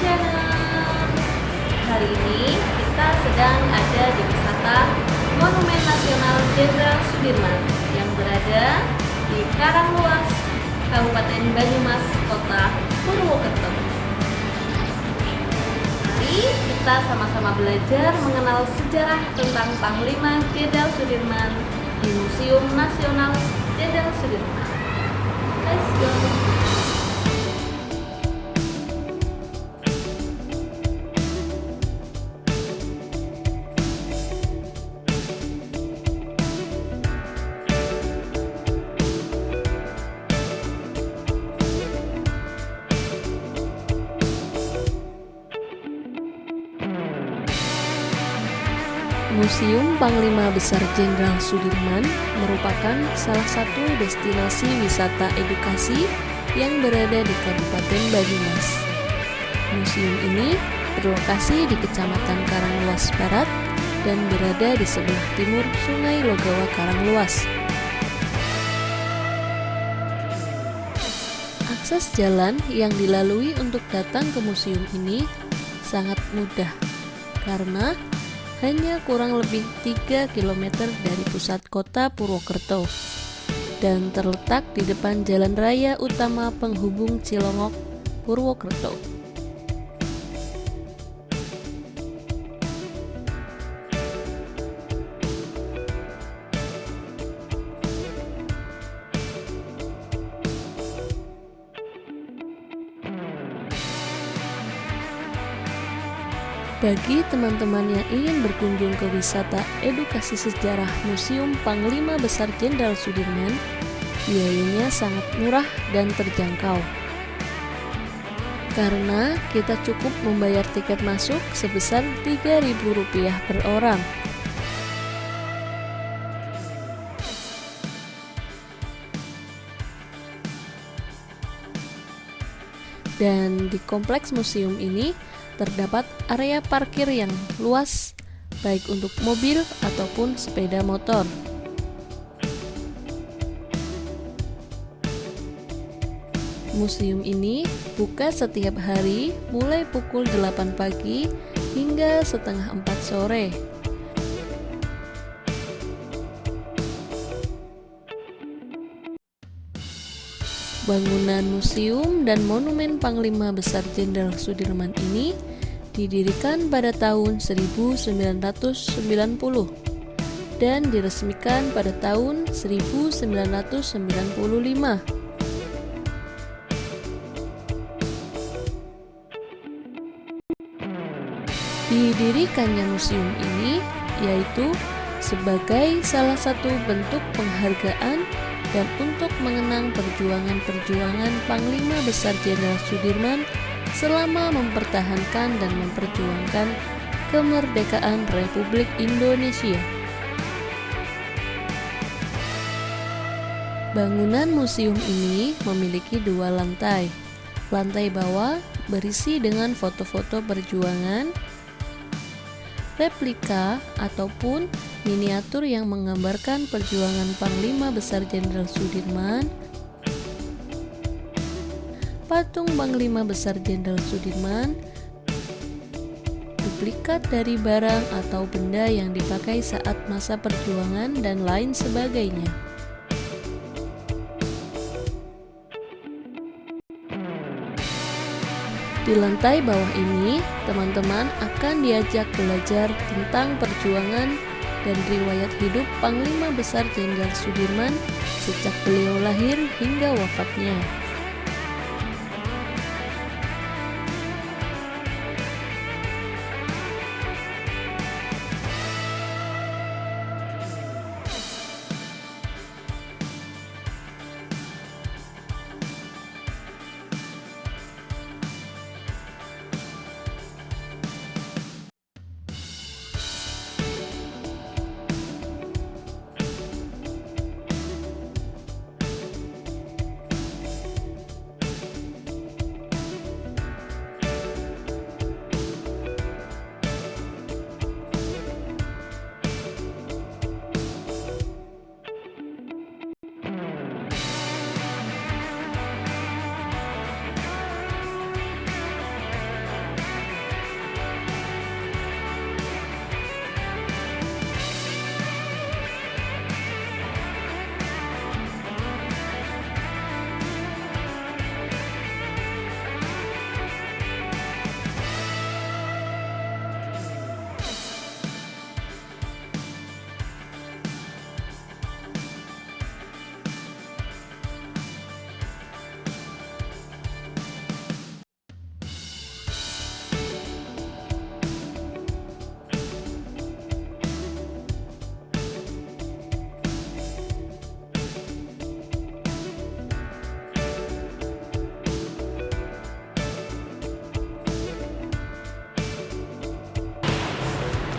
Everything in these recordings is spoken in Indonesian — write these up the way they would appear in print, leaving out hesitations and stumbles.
channel. Hari ini kita sedang ada di wisata Monumen Nasional Jenderal Sudirman yang berada di Karangluas, Kabupaten Banyumas, Kota Purwokerto. Mari kita sama-sama belajar mengenal sejarah tentang Panglima Jenderal Sudirman di Museum Nasional Jenderal Sudirman. Let's go! Museum Panglima Besar Jenderal Sudirman merupakan salah satu destinasi wisata edukasi yang berada di Kabupaten Banyumas. Museum ini berlokasi di Kecamatan Karangluas Barat dan berada di sebelah timur Sungai Logawa Karangluas. Akses jalan yang dilalui untuk datang ke museum ini sangat mudah karena hanya kurang lebih 3 km dari pusat kota Purwokerto dan terletak di depan jalan raya utama penghubung Cilongok, Purwokerto. Bagi teman-teman yang ingin berkunjung ke wisata edukasi sejarah Museum Panglima Besar Jenderal Sudirman, biayanya sangat murah dan terjangkau. Karena kita cukup membayar tiket masuk sebesar Rp3.000 per orang. Dan di kompleks museum ini terdapat area parkir yang luas, baik untuk mobil ataupun sepeda motor. Museum ini buka setiap hari mulai pukul 8 pagi hingga setengah 4 sore. Bangunan museum dan monumen Panglima Besar Jenderal Sudirman ini didirikan pada tahun 1990 dan diresmikan pada tahun 1995. Didirikannya museum ini yaitu sebagai salah satu bentuk penghargaan dan untuk mengenang perjuangan-perjuangan Panglima Besar Jenderal Sudirman selama mempertahankan dan memperjuangkan kemerdekaan Republik Indonesia. Bangunan museum ini memiliki 2 lantai. Lantai bawah berisi dengan foto-foto perjuangan, replika ataupun miniatur yang menggambarkan perjuangan Panglima Besar Jenderal Sudirman, patung Panglima Besar Jenderal Sudirman, duplikat dari barang atau benda yang dipakai saat masa perjuangan, dan lain sebagainya. Di lantai bawah ini, teman-teman akan diajak belajar tentang perjuangan dan riwayat hidup Panglima Besar Jenderal Sudirman sejak beliau lahir hingga wafatnya.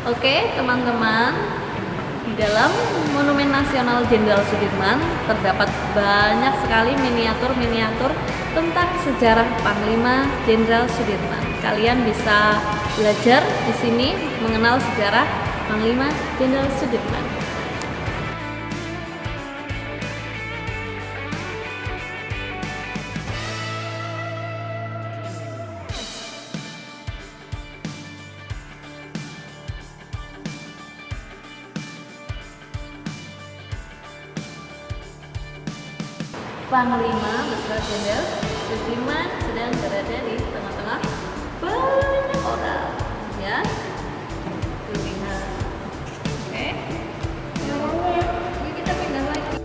Oke, teman-teman, di dalam Monumen Nasional Jenderal Sudirman terdapat banyak sekali miniatur-miniatur tentang sejarah Panglima Jenderal Sudirman. Kalian bisa belajar di sini mengenal sejarah Panglima Jenderal Sudirman. Panglima Besar Jenderal Sudirman sedang berada di tengah-tengah banyak orang, ya. Lihat. Oke. Yuk kita pindah lagi.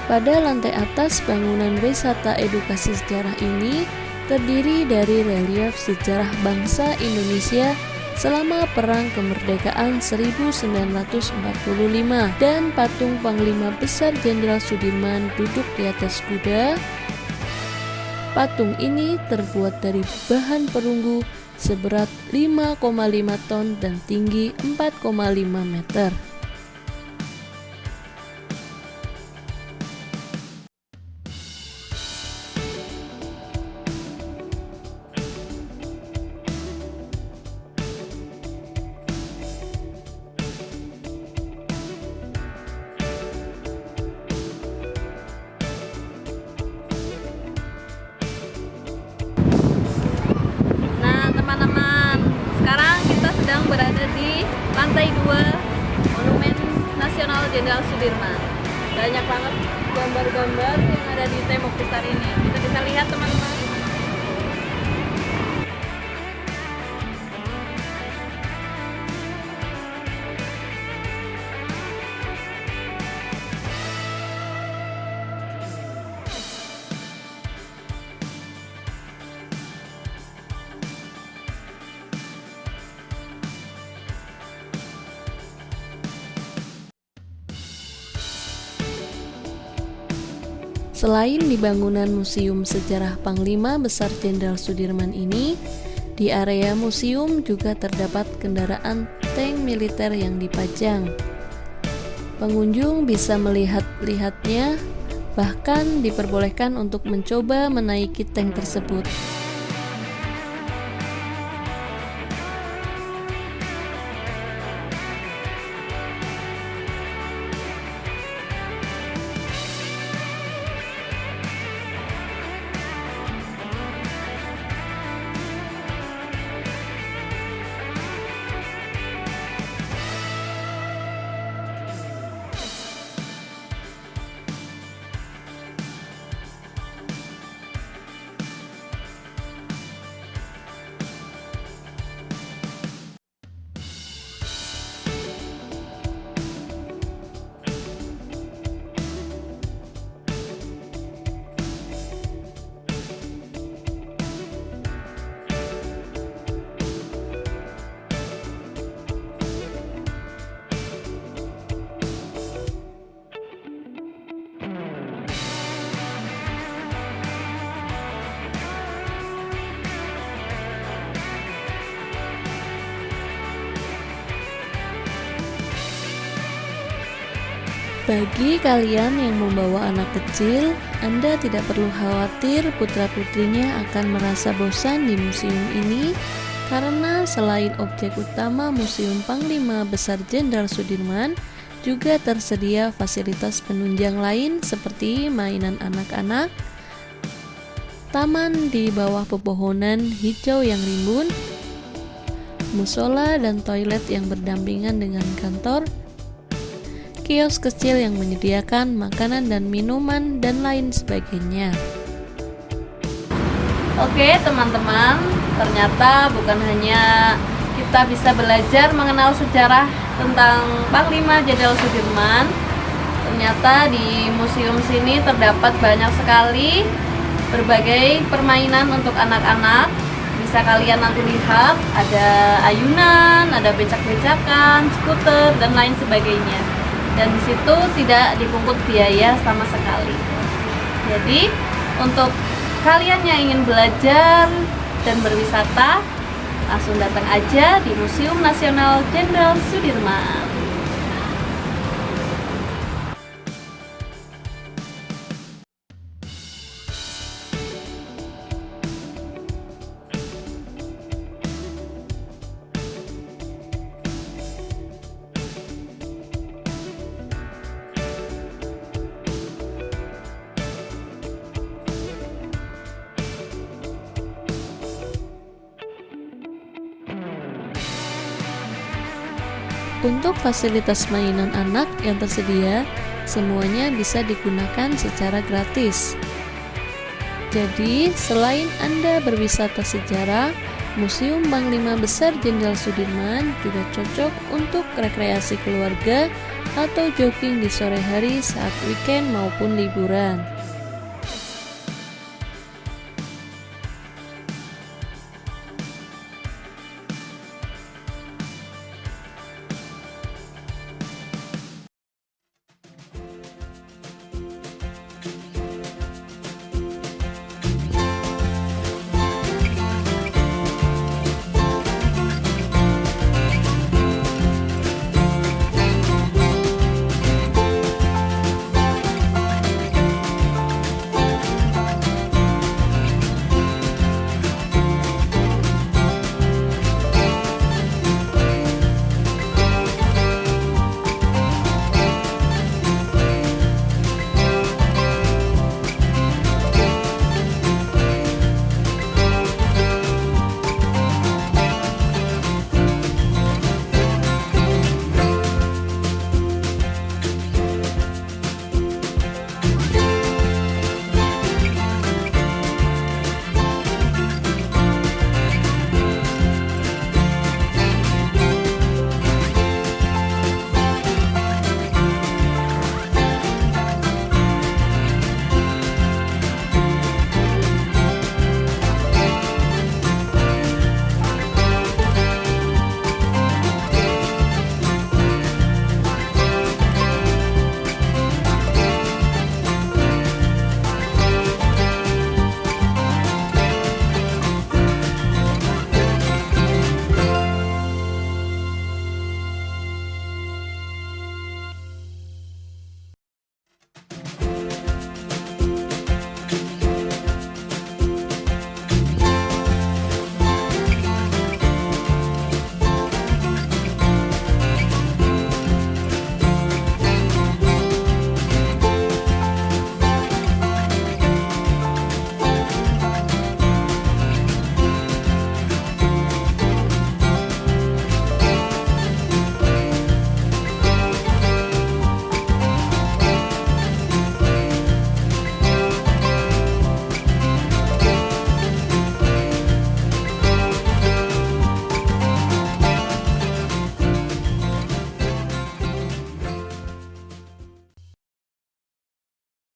Pada lantai atas bangunan wisata edukasi sejarah ini terdiri dari relief sejarah bangsa Indonesia selama Perang Kemerdekaan 1945 dan patung Panglima Besar Jenderal Sudirman duduk di atas kuda. Patung ini terbuat dari bahan perunggu seberat 5,5 ton dan tinggi 4,5 meter. Teman-teman, sekarang kita sedang berada di lantai 2 Monumen Nasional Jenderal Sudirman. Banyak banget gambar-gambar yang ada di tembok besar ini. Kita bisa lihat teman-teman. Selain di bangunan Museum Sejarah Panglima Besar Jenderal Sudirman ini, di area museum juga terdapat kendaraan tank militer yang dipajang. Pengunjung bisa melihat-lihatnya, bahkan diperbolehkan untuk mencoba menaiki tank tersebut. Bagi kalian yang membawa anak kecil, Anda tidak perlu khawatir putra-putrinya akan merasa bosan di museum ini, karena selain objek utama Museum Panglima Besar Jenderal Sudirman, juga tersedia fasilitas penunjang lain seperti mainan anak-anak, taman di bawah pepohonan hijau yang rimbun, musola dan toilet yang berdampingan dengan kantor, kios kecil yang menyediakan makanan dan minuman, dan lain sebagainya. Oke teman-teman, ternyata bukan hanya kita bisa belajar mengenal sejarah tentang Panglima Jenderal Sudirman, ternyata di museum sini terdapat banyak sekali berbagai permainan untuk anak-anak. Bisa kalian nanti lihat, ada ayunan, ada becak-becakan, skuter, dan lain sebagainya. Dan di situ tidak dipungut biaya sama sekali. Jadi untuk kalian yang ingin belajar dan berwisata, langsung datang aja di Museum Nasional Jenderal Sudirman. Untuk fasilitas mainan anak yang tersedia, semuanya bisa digunakan secara gratis. Jadi, selain Anda berwisata sejarah, Museum Panglima Besar Jenderal Sudirman juga cocok untuk rekreasi keluarga atau jogging di sore hari saat weekend maupun liburan.